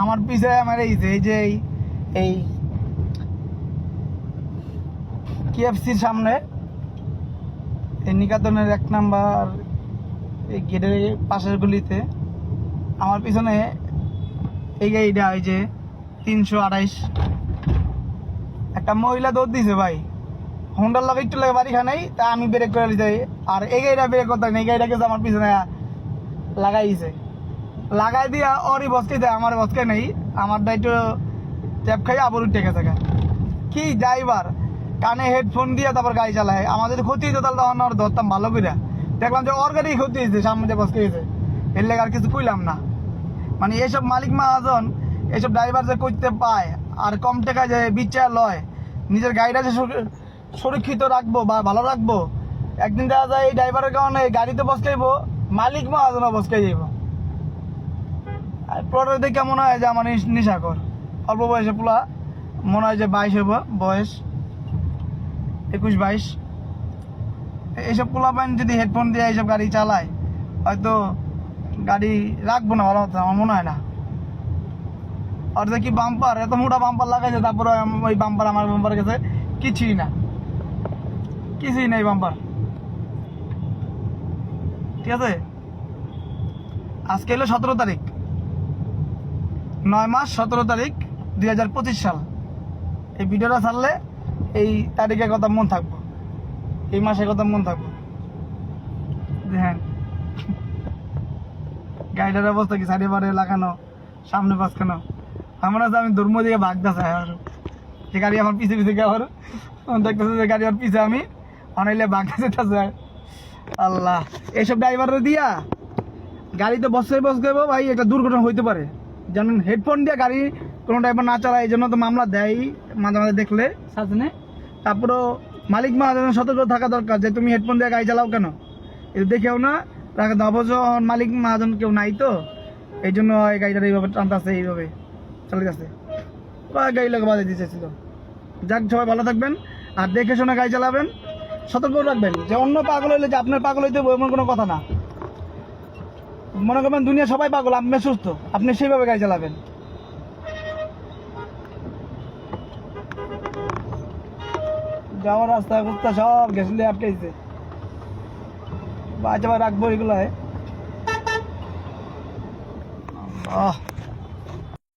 আমার পিছে আমার এই যে এই KFCর সামনে এই নিকাতনের 1 নাম্বার এই গেটের পাশের গলিতে আমার পিছনে এই গাড়িটা ওই যে 328 একটা মহিলা দৌড় দিছে ভাই। হোন্ডার লগে একটু লাগে বাড়ি খানাই তা আমি ব্রেক করে দিতে, আর এই গাড়িটা ব্রেক করতে এই গাড়িটাকে আমার পিছনে লাগাইছে, লাগাই দিয়া ওরই বসকে দেয়, আমার বসকে নেই, আমারটা একটু ট্যাপ খাই আবার উঠে গেছে। কি ড্রাইভার কানে হেডফোন দিয়ে তারপর গাড়ি চালায়, আমাদের ক্ষতি হতো তাহলে তখন আর ধরতাম ভালো করে। দেখলাম যে ওর গাড়ি ক্ষতি হয়েছে, সামনে দিয়ে বসকে গেছে, এর লেগে আর কিছু কইলাম না। মানে এইসব মালিক মহাজন এইসব ড্রাইভার যে করতে পায় আর কম টাকায় যে বিচার লয়, নিজের গাড়িটা যে সুরক্ষিত রাখবো বা ভালো রাখবো, একদিন দেখা যায় এই ড্রাইভারের কারণে গাড়িতে বসকাইব, মালিক মহাজনও বসকাই যাইব। আর পুরোটা দেখে মনে হয় যে আমার নেশাকর, অল্প বয়সে পোলা, মনে হয় যে 22 হইব বয়স, 21-22। এইসব পোলা পাইন যদি হেডফোন দিয়ে এইসব গাড়ি চালায় হয়তো গাড়ি রাখবো না, ভালো হতো আমার মনে হয় না। আর যে কি বাম্পার, এত মোটা বাম্পার লাগাইছে, তারপরে ওই বাম্পার আমার বাম্পার কাছে কিছুই না, কিছুই নাই বাম্পার। ঠিক আছে, আজকে হলো 17 তারিখ, 9 মাস 17 তারিখ 2025 সাল। এই ভিডিওটা ছাড়লে এই তারিখের কথা মন থাকবো, এই মাসের কথা মন থাকবো। হ্যাঁ, গাড়িটার অবস্থা কি, সাইডে বারে লাগানো, সামনে পাঁচখানো, আমার আছে আমি ধর্ম দিয়ে ভাগতেছে আর যে গাড়ি আমার পিছে পিছে আবার দেখতেছে যে গাড়ি আমার পিছে আমি অনাইলে ভাগতে যেতেছে। আল্লাহ, এইসব ড্রাইভার দিয়া গাড়িতে বসে যাবো ভাই, একটা দুর্ঘটনা হইতে পারে। যেমন হেডফোন দিয়ে গাড়ি কোনো ড্রাইভার না চালায়, এই জন্য তো মামলা দেয় মাঝে মাঝে দেখলে সাজনে। তারপরেও মালিক মহাজনের সতর্ক থাকা দরকার যে তুমি হেডফোন দিয়ে গাড়ি চালাও কেন, এটা দেখেও না রাখা। অবশ্য মালিক মহাজন কেউ নাই তো, এই জন্য এই গাড়িটা এইভাবে টানতেছে, এইভাবে চালাইতেছে, গাড়ি লোক বাজে দিয়ে চাইছিল। যাক, সবাই ভালো থাকবেন আর দেখে শুনে গাড়ি চালাবেন, সতর্ক রাখবেন যে অন্য পাগল হইলে যে আপনার পাগল হইতে এমন কোনো কথা না। মনে করবেন দুনিয়া সবাই পাগল, আপনি সুস্থ, আপনি সেইভাবে গাড়ি চালাবেন। যাওয়ার রাস্তা কুত্তা সব গেছিলে আটকাইছে, বাচ্চা রাখবো এগুলো।